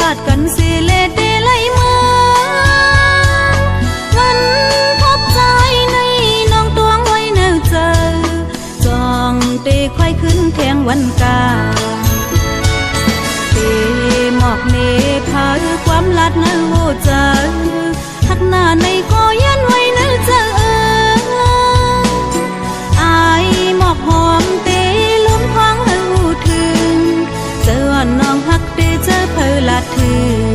าดกันเสเลเตไลมาวันพบใจในน้องตวงไว้เนื้อเจอจองเตควายขึ้นแทงวันกาเตหมอกเนพาความลัดเนื้อโวเจอทักหน้าในก็ยันไว้เนื้อเจออายหมอกหอมเตล้มควางหูถึงเจอน้องฮักเตเจอเพอลัดถึง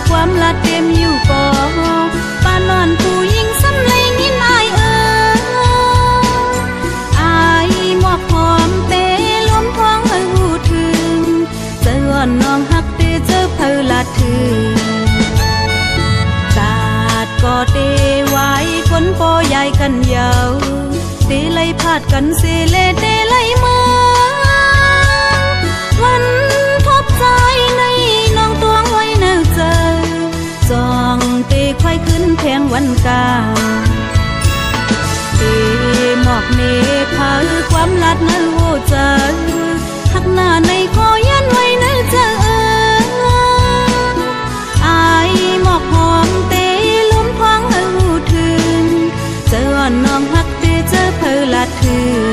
ความลัดเต็มอยู่ปอป้านอนผู้หญิงสำเลยงินอายอายหมอกหอมเตล้มท้องเฮาหูถึงเจออ่อนน้องฮักเตเจอเพอลัดถึงกาดก็เตไว้คนปอใหญ่กันยาวเตไล่พาดกันเสเลเตไล่มาวันพบใจในน้องตวงไว้เนื้อเจอจองเตควายขึ้นแพงวันกาเตหมอกเนพาความลัดเนื้อโวเจอทักหน้าในก็ยันไว้เนื้อเจออายหมอกหอมเตล้มควางหูถึงเจอน้องฮักเตเจอเพอลัดถึง